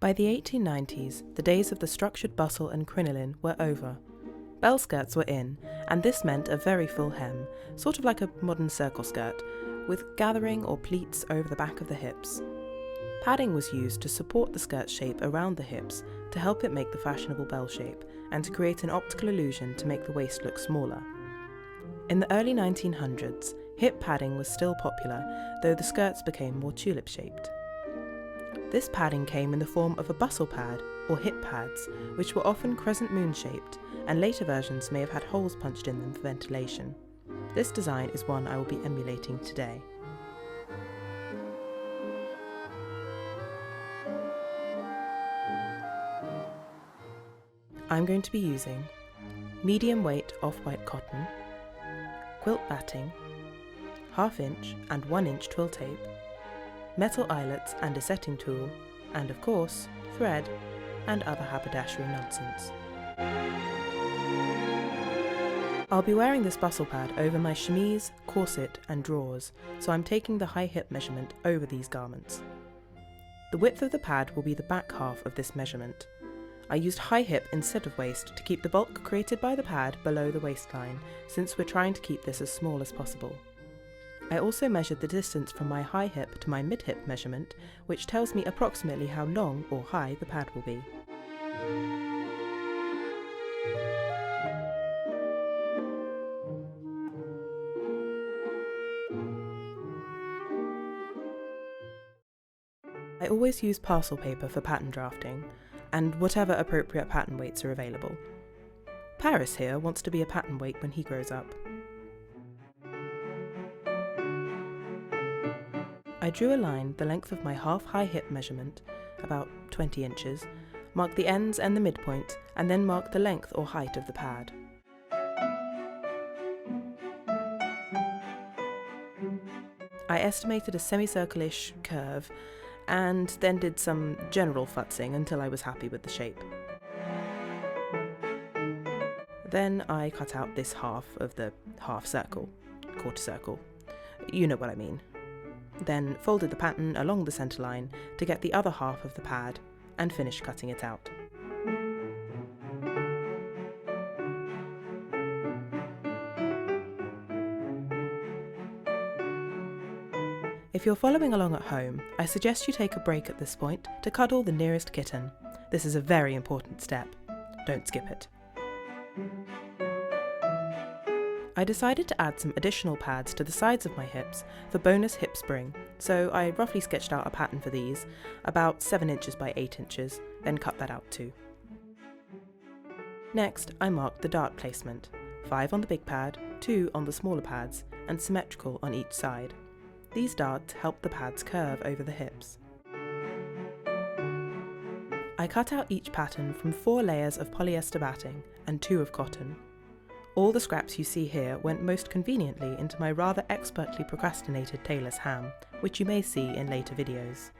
By the 1890s, the days of the structured bustle and crinoline were over. Bell skirts were in, and this meant a very full hem, sort of like a modern circle skirt, with gathering or pleats over the back of the hips. Padding was used to support the skirt shape around the hips to help it make the fashionable bell shape, and to create an optical illusion to make the waist look smaller. In the early 1900s, hip padding was still popular, though the skirts became more tulip-shaped. This padding came in the form of a bustle pad, or hip pads, which were often crescent moon-shaped, and later versions may have had holes punched in them for ventilation. This design is one I will be emulating today. I'm going to be using medium weight off-white cotton, quilt batting, 1/2 inch and 1 inch twill tape, metal eyelets and a setting tool, and of course, thread and other haberdashery nonsense. I'll be wearing this bustle pad over my chemise, corset and drawers, so I'm taking the high hip measurement over these garments. The width of the pad will be the back half of this measurement. I used high hip instead of waist to keep the bulk created by the pad below the waistline, since we're trying to keep this as small as possible. I also measured the distance from my high hip to my mid hip measurement, which tells me approximately how long or high the pad will be. I always use parcel paper for pattern drafting, and whatever appropriate pattern weights are available. Paris here wants to be a pattern weight when he grows up. I drew a line the length of my half high hip measurement, about 20 inches, marked the ends and the midpoint, and then marked the length or height of the pad. I estimated a semicircle-ish curve, and then did some general futzing until I was happy with the shape. Then I cut out this half of the half circle, quarter circle, you know what I mean. Then folded the pattern along the centre line to get the other half of the pad, and finished cutting it out. If you're following along at home, I suggest you take a break at this point to cuddle the nearest kitten. This is a very important step. Don't skip it. I decided to add some additional pads to the sides of my hips for bonus hip spring, so I roughly sketched out a pattern for these, about 7 inches by 8 inches, then cut that out too. Next, I marked the dart placement, 5 on the big pad, 2 on the smaller pads, and symmetrical on each side. These darts help the pads curve over the hips. I cut out each pattern from 4 layers of polyester batting and 2 of cotton. All the scraps you see here went most conveniently into my rather expertly procrastinated tailor's ham, which you may see in later videos.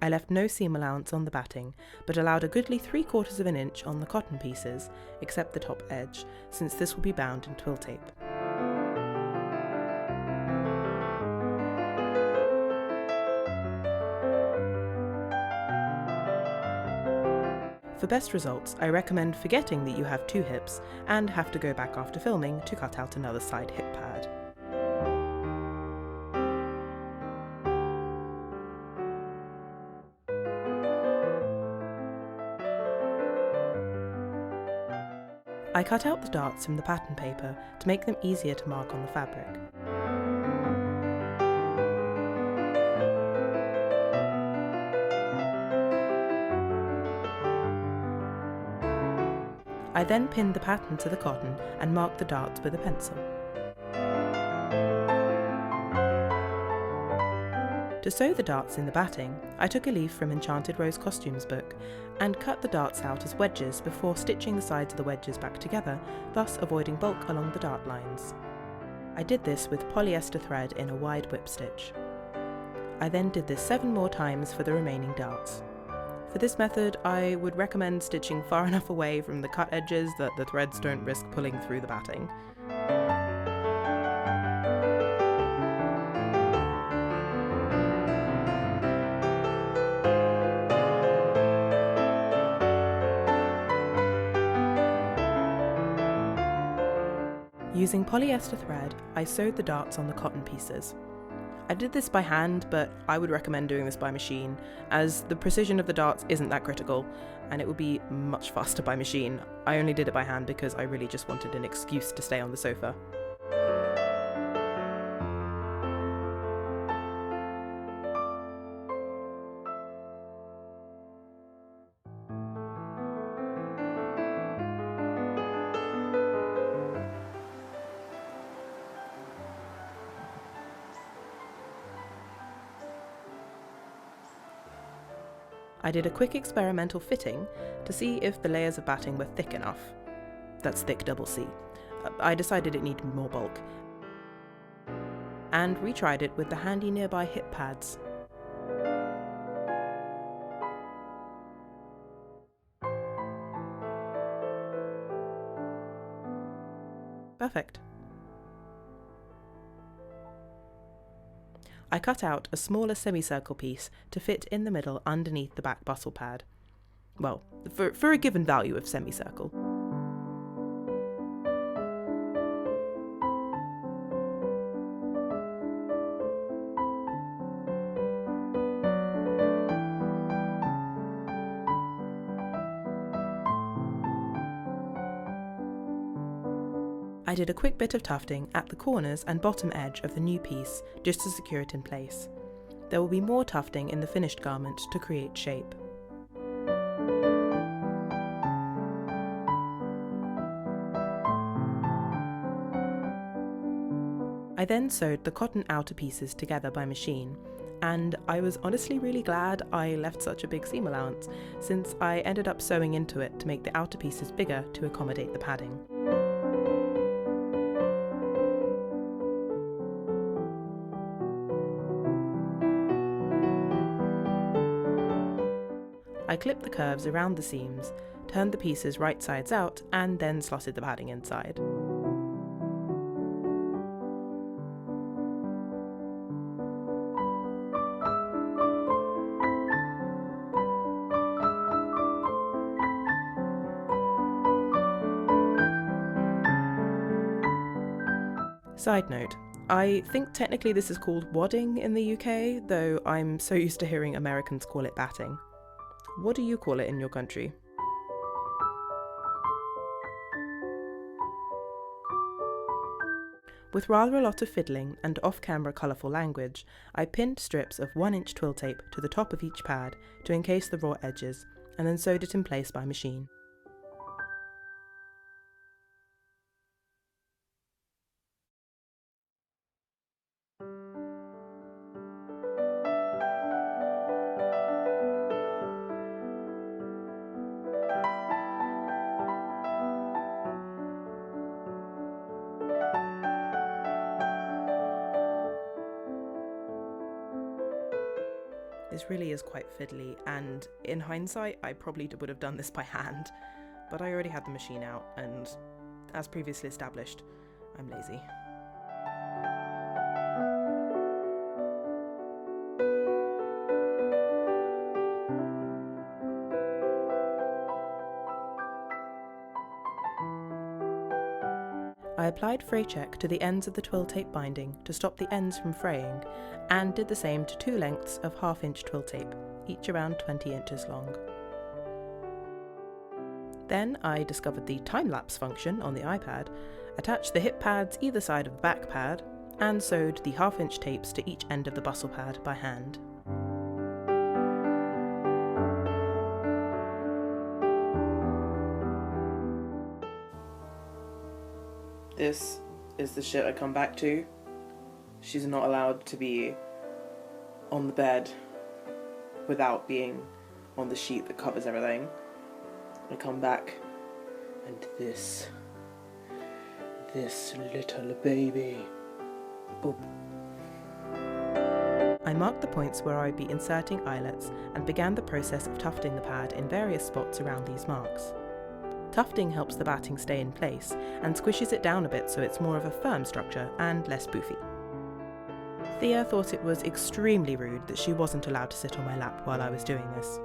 I left no seam allowance on the batting, but allowed a goodly 3/4 of an inch on the cotton pieces, except the top edge, since this will be bound in twill tape. For best results, I recommend forgetting that you have 2 hips and have to go back after filming to cut out another side hip pad. I cut out the darts from the pattern paper to make them easier to mark on the fabric. I then pinned the pattern to the cotton and marked the darts with a pencil. To sew the darts in the batting, I took a leaf from Enchanted Rose Costumes book and cut the darts out as wedges before stitching the sides of the wedges back together, thus avoiding bulk along the dart lines. I did this with polyester thread in a wide whip stitch. I then did this 7 more times for the remaining darts. For this method, I would recommend stitching far enough away from the cut edges that the threads don't risk pulling through the batting. Using polyester thread, I sewed the darts on the cotton pieces. I did this by hand, but I would recommend doing this by machine, as the precision of the darts isn't that critical, and it would be much faster by machine. I only did it by hand because I really just wanted an excuse to stay on the sofa. I did a quick experimental fitting to see if the layers of batting were thick enough. That's thick double C. I decided it needed more bulk, and retried it with the handy nearby hip pads. Perfect. I cut out a smaller semicircle piece to fit in the middle underneath the back bustle pad. Well, for a given value of semicircle. I did a quick bit of tufting at the corners and bottom edge of the new piece just to secure it in place. There will be more tufting in the finished garment to create shape. I then sewed the cotton outer pieces together by machine, and I was honestly really glad I left such a big seam allowance, since I ended up sewing into it to make the outer pieces bigger to accommodate the padding. I clipped the curves around the seams, turned the pieces right sides out, and then slotted the padding inside. Side note, I think technically this is called wadding in the UK, though I'm so used to hearing Americans call it batting. What do you call it in your country? With rather a lot of fiddling and off-camera colourful language, I pinned strips of 1-inch twill tape to the top of each pad to encase the raw edges, and then sewed it in place by machine. This really is quite fiddly, and in hindsight I probably would have done this by hand, but I already had the machine out, and as previously established, I'm lazy. I applied fray check to the ends of the twill tape binding to stop the ends from fraying, and did the same to 2 lengths of 1/2-inch twill tape, each around 20 inches long. Then I discovered the time-lapse function on the iPad, attached the hip pads either side of the back pad, and sewed the 1/2-inch tapes to each end of the bustle pad by hand. This is the shit I come back to. She's not allowed to be on the bed without being on the sheet that covers everything. I come back and this little baby. Boop. I marked the points where I would be inserting eyelets and began the process of tufting the pad in various spots around these marks. Tufting helps the batting stay in place and squishes it down a bit so it's more of a firm structure and less poofy. Thea thought it was extremely rude that she wasn't allowed to sit on my lap while I was doing this.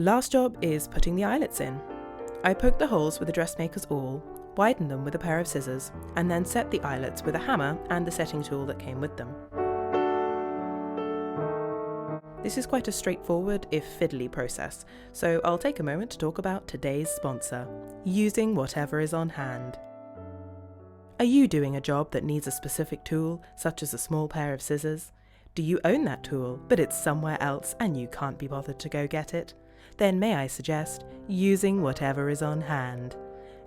The last job is putting the eyelets in. I poked the holes with a dressmaker's awl, widened them with a pair of scissors, and then set the eyelets with a hammer and the setting tool that came with them. This is quite a straightforward, if fiddly process, so I'll take a moment to talk about today's sponsor, using whatever is on hand. Are you doing a job that needs a specific tool, such as a small pair of scissors? Do you own that tool, but it's somewhere else and you can't be bothered to go get it? Then may I suggest using whatever is on hand.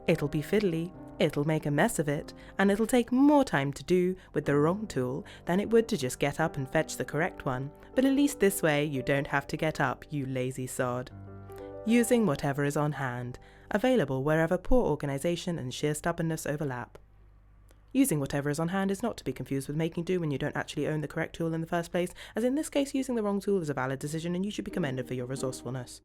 It'll be fiddly, it'll make a mess of it, and it'll take more time to do with the wrong tool than it would to just get up and fetch the correct one, but at least this way you don't have to get up, you lazy sod. Using whatever is on hand, available wherever poor organisation and sheer stubbornness overlap. Using whatever is on hand is not to be confused with making do when you don't actually own the correct tool in the first place, as in this case using the wrong tool is a valid decision and you should be commended for your resourcefulness.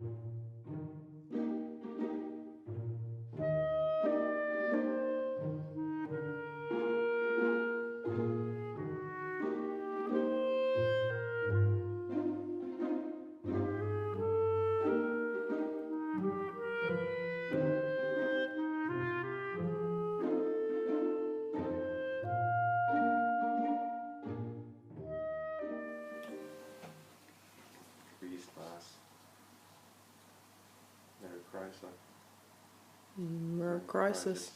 Crisis.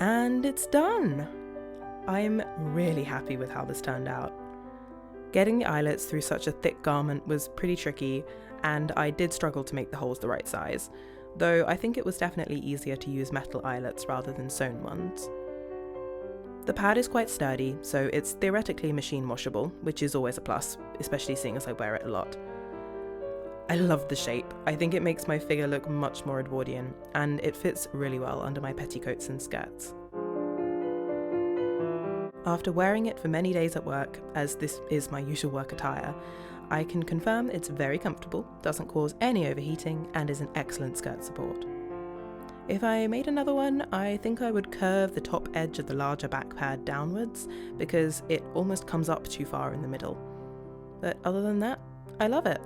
And it's done! I'm really happy with how this turned out. Getting the eyelets through such a thick garment was pretty tricky, and I did struggle to make the holes the right size, though I think it was definitely easier to use metal eyelets rather than sewn ones. The pad is quite sturdy, so it's theoretically machine washable, which is always a plus, especially seeing as I wear it a lot. I love the shape. I think it makes my figure look much more Edwardian, and it fits really well under my petticoats and skirts. After wearing it for many days at work, as this is my usual work attire, I can confirm it's very comfortable, doesn't cause any overheating, and is an excellent skirt support. If I made another one, I think I would curve the top edge of the larger back pad downwards, because it almost comes up too far in the middle. But other than that, I love it.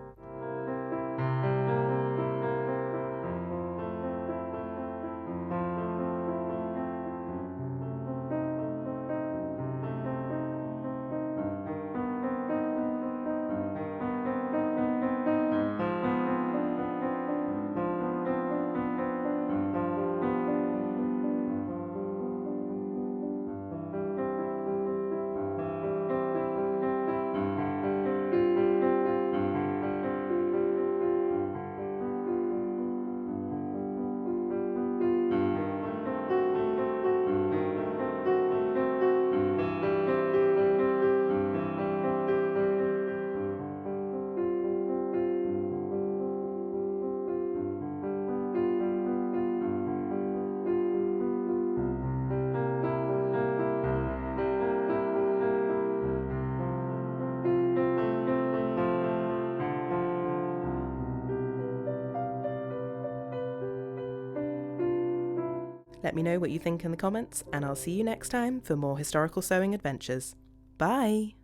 Let me know what you think in the comments, and I'll see you next time for more historical sewing adventures. Bye!